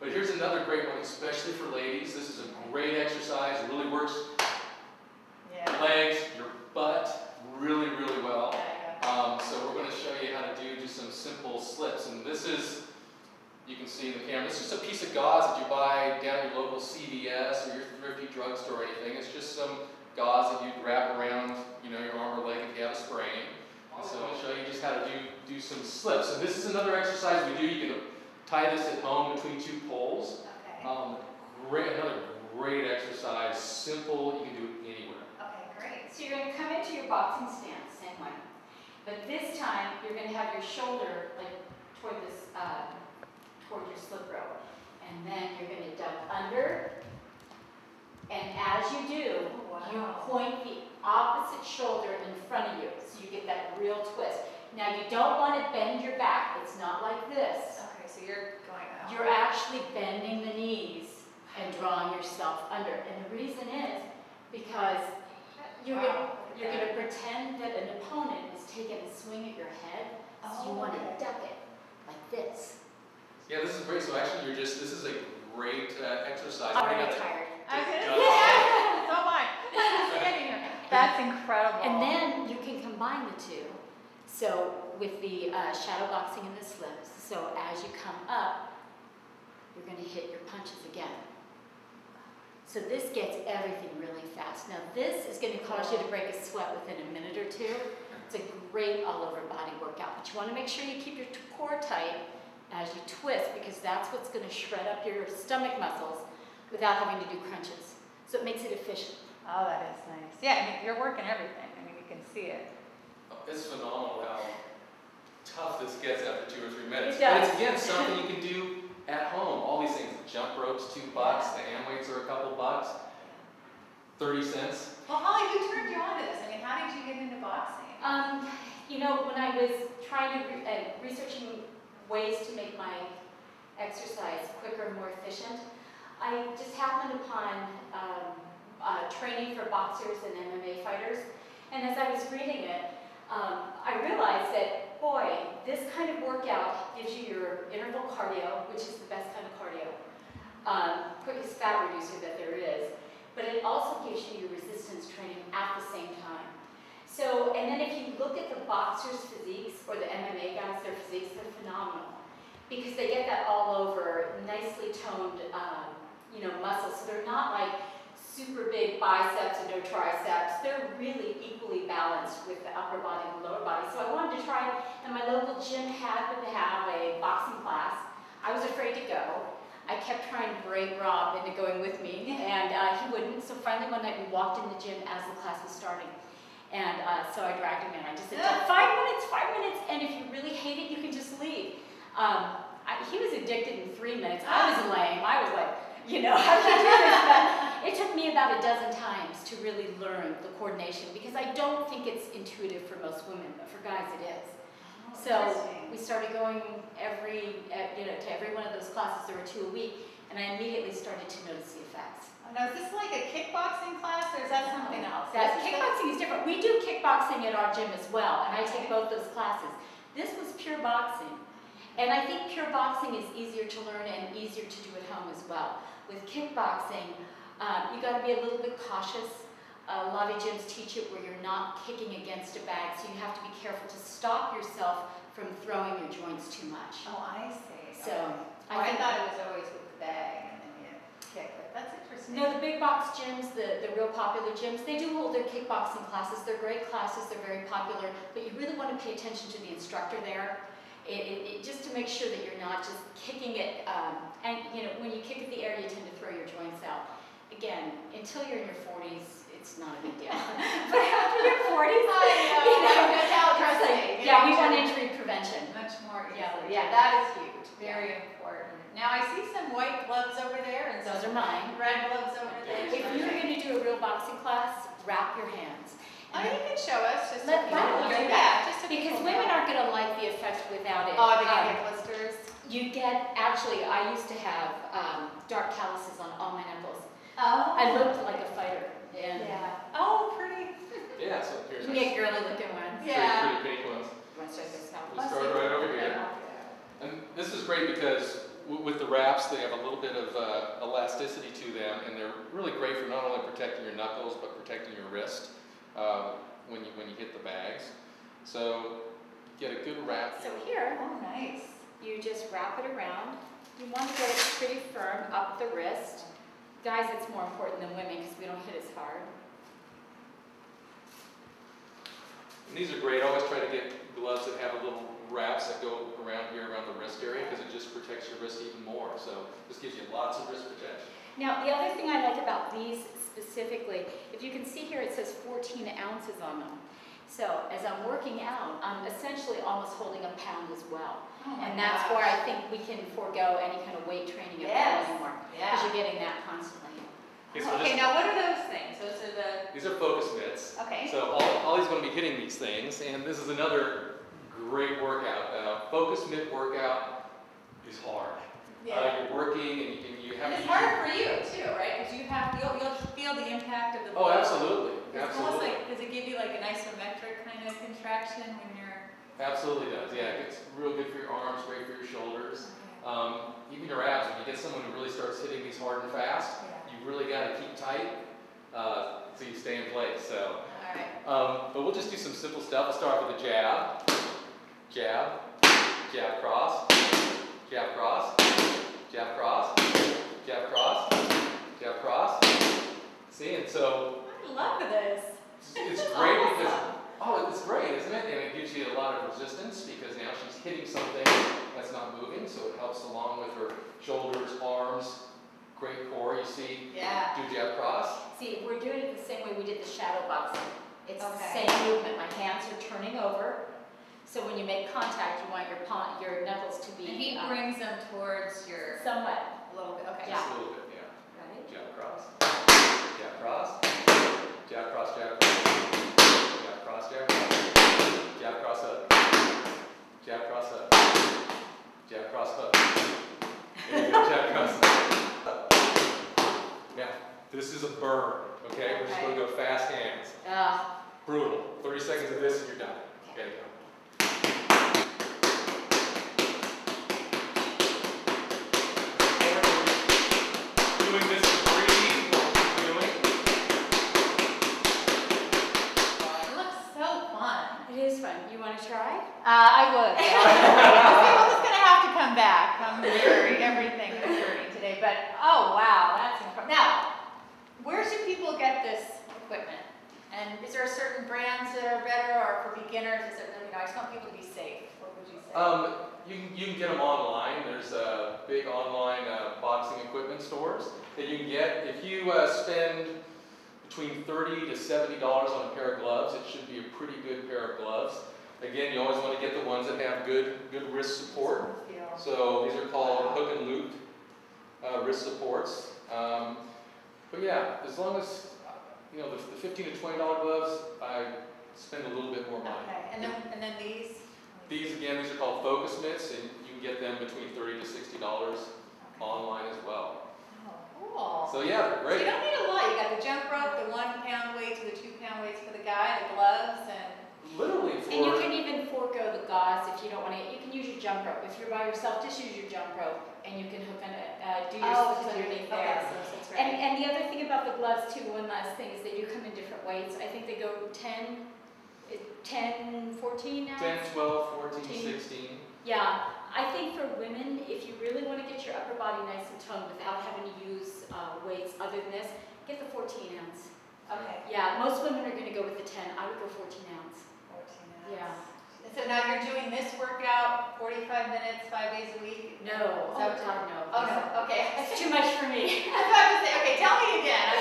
But here's another great one, especially for ladies. This is a great exercise. It really works your legs, your butt really, really well. So we're going to show you how to do just some simple slips. And this is, you can see in the camera, this is just a piece of gauze that you buy down at your local CVS or your thrifty drugstore or anything. It's just some gauze that you wrap around, you know, your arm or leg if you have a sprain. And so I'll show you just how to do some slips. And this is another exercise we do. You can tie this at home between two poles. Another great exercise, simple, you can do it anywhere. Okay, great. So you're going to come into your boxing stance, same way. But this time, you're going to have your shoulder like toward this, toward your slip rope. And then you're going to duck under. And as you do, you point the opposite shoulder in front of you. So you get that real twist. Now you don't want to bend your back. It's not like this. Okay, so you're going out. You're actually bending the knees and drawing yourself under. And the reason is because you're going to pretend that an opponent is taking a swing at your head. So you want to duck it like this. Yeah, this is great. So actually, this is a great exercise. I'm already tired. So am I. Standing here. That's incredible. And then you can combine the two. So with the shadow boxing and the slips, so as you come up, you're going to hit your punches again. So this gets everything really fast. Now this is going to cause you to break a sweat within a minute or two. It's a great all-over body workout, but you want to make sure you keep your core tight as you twist, because that's what's going to shred up your stomach muscles without having to do crunches. So it makes it efficient. Oh, that is nice. Yeah, I mean, you're working everything. I mean, you can see it. It's phenomenal how tough this gets after 2 or 3 minutes. It does. But it's again something you can do at home. All these things, the jump ropes, $2, the hand weights are a couple bucks, 30 cents. Well, Holly, who turned you on to this? I mean, how did you get into boxing? You know, when I was trying to researching ways to make my exercise quicker and more efficient, I just happened upon training for boxers and MMA fighters. And as I was reading it, I realized that, boy, this kind of workout gives you your interval cardio, which is the best kind of cardio, quickest fat reducer that there is, but it also gives you your resistance training at the same time. So, and then if you look at the boxers' physiques, or the MMA guys, their physiques, they're phenomenal, because they get that all over, nicely toned, you know, muscles. So they're not like super big biceps and no triceps. They're really equally balanced with the upper body and the lower body. So I wanted to try it, and my local gym happened to have a boxing class. I was afraid to go. I kept trying to break Rob into going with me, and he wouldn't. So finally one night we walked in the gym as the class was starting. And so I dragged him in. I just said, 5 minutes, 5 minutes, and if you really hate it, you can just leave. He was addicted in 3 minutes. I was lame. I was like, you know, how can you do this? But it took me about a dozen times to really learn the coordination, because I don't think it's intuitive for most women, but for guys it is. So we started going to every one of those classes. There were 2 a week, and I immediately started to notice the effects. Now, is this like a kickboxing class, or is that something else? Kickboxing is different. We do kickboxing at our gym as well, and I take both those classes. This was pure boxing. And I think pure boxing is easier to learn and easier to do at home as well. With kickboxing, you got to be a little bit cautious. A lot of gyms teach it where you're not kicking against a bag, so you have to be careful to stop yourself from throwing your joints too much. Oh, I see. So okay. I thought it was always with the bag and then you kick, but that's interesting. No, the big box gyms, the real popular gyms, they do hold their kickboxing classes. They're great classes, they're very popular, but you really want to pay attention to the instructor there. Just to make sure that you're not just kicking it, and you know, when you kick at the air, you tend to throw your joints out. Again, until you're in your 40s, it's not a big deal. But after your 40s, yeah, we want injury prevention. Much more easily. Yeah, that is huge. Very important. Now I see some white gloves over there, and those are mine. Red gloves over there. If you're going to do a real boxing class, wrap your hands. Oh, you can show us just because women aren't going to like the effect without it. Oh, they get blisters. You get, actually, I used to have dark calluses on all my nipples. Oh. I looked like a fighter. And oh, pretty. Yeah, so here's you get girly looking ones. Pretty pink ones. Want to show this now? We'll start right over here. And this is great because with the wraps, they have a little bit of elasticity to them, and they're really great for not only protecting your knuckles, but protecting your wrist when you hit the bags. So get a good wrap. So here, Oh, nice. you just wrap it around. You want to get it pretty firm up the wrist. Guys, it's more important than women because we don't hit as hard. And these are great. I always try to get gloves that have a little wraps that go around here, around the wrist area, because it just protects your wrist even more. So this gives you lots of wrist protection. Now, the other thing I like about these specifically, if you can see here, it says 14 ounces on them. So as I'm working out, I'm essentially almost holding a pound as well. Oh my And that's gosh. where I think we can forego any kind of weight training at Yes. all anymore. Yeah. Because you're getting that constantly. Okay, so Okay, just- now what are those things? Those are the, these are focus mitts. okay. So Ollie's going to be hitting these things, and this is another great workout. Focus mitt workout is hard. You're working, and you have And to it's use your- harder for you too, right? Because you'll feel the impact of the Oh, blow. absolutely. It's almost like, does it give you like an isometric kind of contraction when you're? Absolutely does. Yeah, it's real good for your arms, great for your shoulders. Even your abs. When you get someone who really starts hitting these hard and fast, you really got to keep tight so you stay in place. So, Alright. but we'll just do some simple stuff. We'll start with a jab, jab, jab cross, jab cross, jab cross, jab cross, jab cross. See, and so I love this. it's great because it's great, isn't it? And it gives you a lot of resistance because now she's hitting something that's not moving, so it helps along with her shoulders, arms, great core. You see, Yeah. do jab cross. See, we're doing it the same way we did the shadow boxing. It's the Okay. same movement. My hands are turning over. So when you make contact, you want your knuckles to be And he brings them towards your somewhat. a little bit. Okay. Yeah. Just a little bit, yeah. Right? Jab cross, jab cross, jab cross, jab cross, jab cross, jab cross, jab cross up, jab cross up, jab cross up. There you go, jab cross up. Now, this is a burn, okay? We're just going to go fast hands. Brutal. 30 seconds of this and you're done. Okay, go. Doing this for breathe. Doing. It looks so fun. It is fun. You want to try? I would. I'm just gonna have to come back. I'm weary. Everything is hurting today. But oh wow, that's incredible. Now, where should people get this equipment? And is there certain brands that are better, or for beginners? Is it, I just want people to be safe. What would you say? You can get them online. There's big online boxing equipment stores that you can get. If you spend between $30 to $70 on a pair of gloves, it should be a pretty good pair of gloves. Again, you always want to get the ones that have good wrist support. So these are called hook and loop wrist supports. But yeah, as long as you know the $15 to $20 gloves, I spend a little bit more money. Okay. And then these. These again, these are called focus mitts, and you can get them between $30 to $60 online as well. Oh, cool. So yeah, they're So great. you don't need a lot. You got the jump rope, the 1 pound weight to the 2 pound weights for the guy, the gloves, and Literally for. And you can even forego the gauze if you don't want to. You can use your jump rope. If you're by yourself, just use your jump rope, and you can hook on it, do your slips underneath there. that's right. And the other thing about the gloves too, one last thing, is they do come in different weights. I think they go 10, 14 now? 10, 12, 14, 14. 16. Yeah, I think for women, if you really want to get your upper body nice and toned without having to use weights other than this, get the 14 ounce. Okay. Yeah, most women are going to go with the 10. I would go 14 ounce. 14 ounce. Yeah. So now you're doing this workout 45 minutes, 5 days a week? No. Is that Oh, God, no. Oh, no. Okay. That's too much for me. I was about to say, okay, tell me again.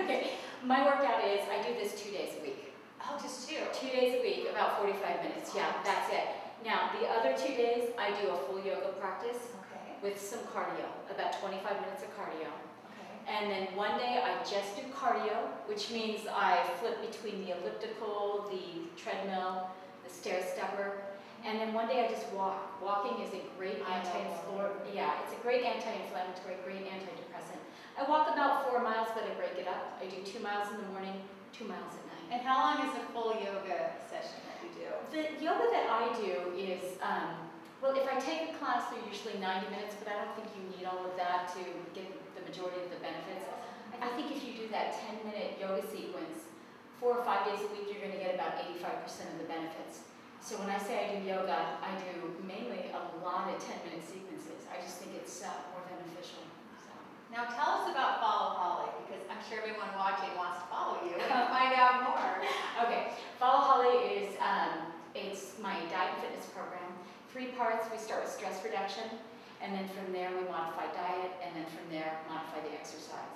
Okay, my workout is, I do this 2 days a week. Oh, just 2. 2 days a week, about 45 minutes. Yeah, that's it. Now, the other 2 days, I do a full yoga practice Okay. with some cardio, about 25 minutes of cardio. Okay. And then one day I just do cardio, which means I flip between the elliptical, the treadmill, the stair stepper, and then one day I just walk. Walking is a great anti-inflammatory, it's a great anti-inflammatory, great antidepressant. I walk about 4 miles, but I break it up. I do 2 miles in the morning, 2 miles at night. And how long is a full yoga session that you do? The yoga that I do is Well, if I take a class, they're usually 90 minutes, but I don't think you need all of that to get the majority of the benefits. I think if you do that 10-minute yoga sequence, 4 or 5 days a week, you're going to get about 85% of the benefits. So when I say I do yoga, I do mainly a lot of 10-minute sequences. I just think it's more beneficial. So. Now tell us about Follow Holly, because I'm sure everyone watching wants to follow you and find out more. Okay, Follow Holly is it's my diet and fitness program. 3 parts. We start with stress reduction, and then from there we modify diet, and then from there modify the exercise.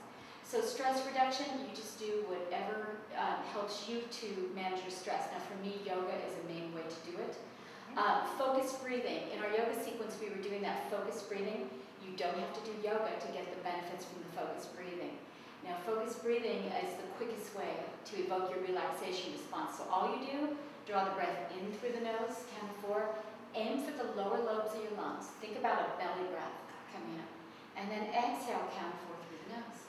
So stress reduction, you just do whatever helps you to manage your stress. Now for me, yoga is a main way to do it. Focused breathing. In our yoga sequence, we were doing that focused breathing. You don't have to do yoga to get the benefits from the focused breathing. Now focused breathing is the quickest way to evoke your relaxation response. So all you do, draw the breath in through the nose, count to 4, aim for the lower lobes of your lungs. Think about a belly breath coming up. And then exhale, count 4 through the nose.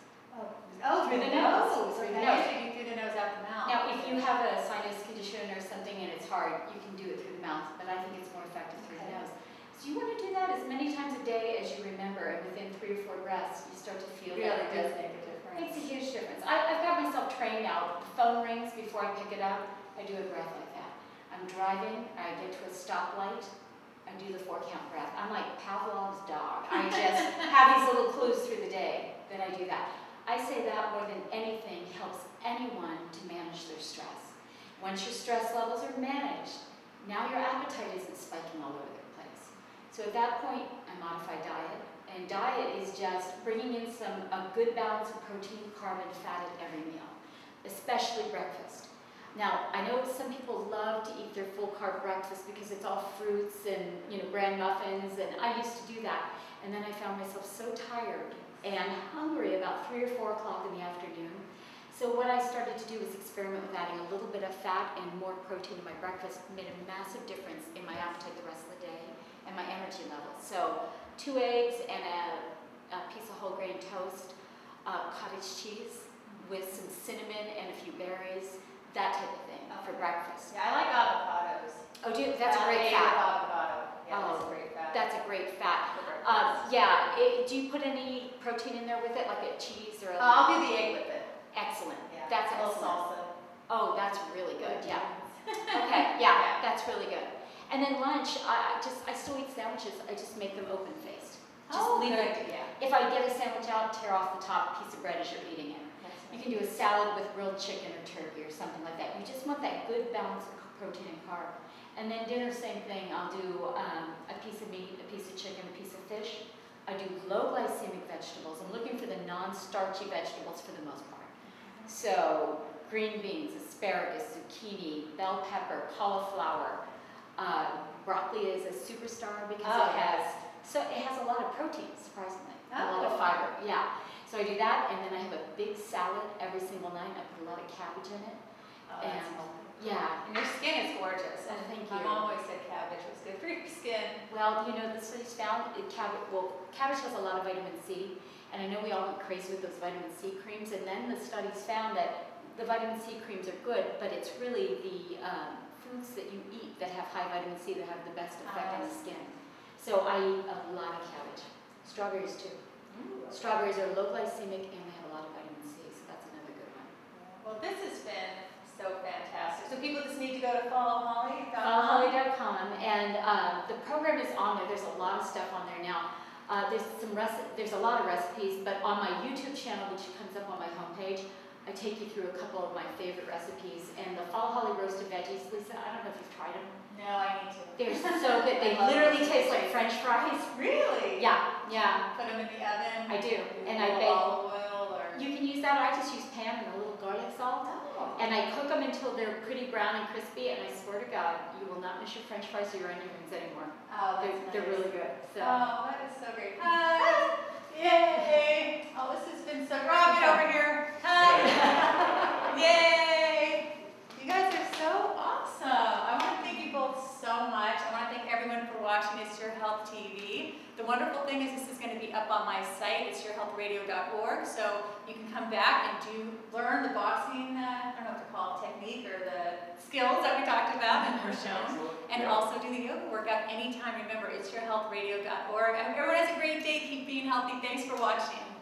Oh, through the nose. Through the I nose. used to do through the nose, out the mouth. Now, if you have a sinus condition or something and it's hard, you can do it through the mouth, but I think it's more effective through the nose. So you want to do that as many times a day as you remember, and within 3 or 4 breaths, you start to feel Really that. does make a difference. Makes a huge difference. I've got myself trained now. The phone rings before I pick it up. I do a breath like that. I'm driving. I get to a stoplight. I do the 4-count breath. I'm like Pavlov's dog. I just have these little clues through the day that I do that. I say that more than anything helps anyone to manage their stress. Once your stress levels are managed, now your appetite isn't spiking all over the place. So at that point, I modify diet. And diet is just bringing in a good balance of protein, carb, and fat at every meal, especially breakfast. Now, I know some people love to eat their full carb breakfast because it's all fruits and bran muffins, and I used to do that. And then I found myself so tired and hungry about 3 or 4 o'clock in the afternoon. So what I started to do was experiment with adding a little bit of fat and more protein to my breakfast. Made a massive difference in my appetite the rest of the day and my energy levels. So 2 eggs and a piece of whole grain toast, cottage cheese with some cinnamon and a few berries, that type of thing for breakfast. Yeah, I like avocados. Oh, do you? That's a great fat. Avocado. Yeah, that's a great fat. That's a great fat. Yeah. Do you put any protein in there with it, like a cheese or a? I'll do the egg with it. Excellent. Yeah. That's a little excellent. salsa. Oh, that's really good. Yeah. Okay. Yeah, that's really good. And then lunch, I still eat sandwiches. I just make them open faced. Just leave it. Yeah. If I get a sandwich out, tear off the top piece of bread as you're eating it. You can do a salad with grilled chicken or turkey or something like that. You just want that good balance of protein and carb. And then dinner, same thing. I'll do a piece of meat, a piece of chicken, a piece of fish. I do low glycemic vegetables. I'm looking for the non-starchy vegetables for the most part. So green beans, asparagus, zucchini, bell pepper, cauliflower. Broccoli is a superstar because it has a lot of protein, surprisingly. A lot of fiber. Yeah. So I do that, and then I have a big salad every single night. I put a lot of cabbage in it. And your skin is gorgeous. Oh, thank My you. mom always said cabbage was good for your skin. Well, the studies found cabbage has a lot of vitamin C, and I know we all went crazy with those vitamin C creams, and then the studies found that the vitamin C creams are good, but it's really the foods that you eat that have high vitamin C that have the best effect on the skin. So I eat a lot of cabbage. Strawberries too. Strawberries are low glycemic and they have a lot of vitamin C, so that's another good one. Well, this has been so fantastic. So people just need to go to followholly.com. Followholly.com, and the program is on there. There's a lot of stuff on there now. There's a lot of recipes, but on my YouTube channel, which comes up on my homepage, I take you through a couple of my favorite recipes. And the Follow Holly roasted veggies, Lisa, I don't know if you've tried them. No, I need to. They're so good. They literally taste like French fries. Really? Yeah. Put them in the oven? I do. And I bake. Olive oil or? You can use that. I just use Pam and a little garlic salt. Oh. And I cook them until they're pretty brown and crispy. And I swear to God, you will not miss your French fries or your onion rings anymore. Oh, that's They're nice. really good. So. Oh, that is so great. Hi. Yay. Oh, this has been so. Rob, get over here. Hi. Yay. You guys are so awesome. I want to thank you both so much. I want to thank everyone for watching It's Your Health TV. The wonderful thing is this is going to be up on my site, it's yourhealthradio.org, so you can come back and learn the boxing, I don't know what to call it, technique or the skills that we talked about and were shown, and also do the yoga workout anytime. Remember, it's yourhealthradio.org. Everyone has a great day. Keep being healthy. Thanks for watching.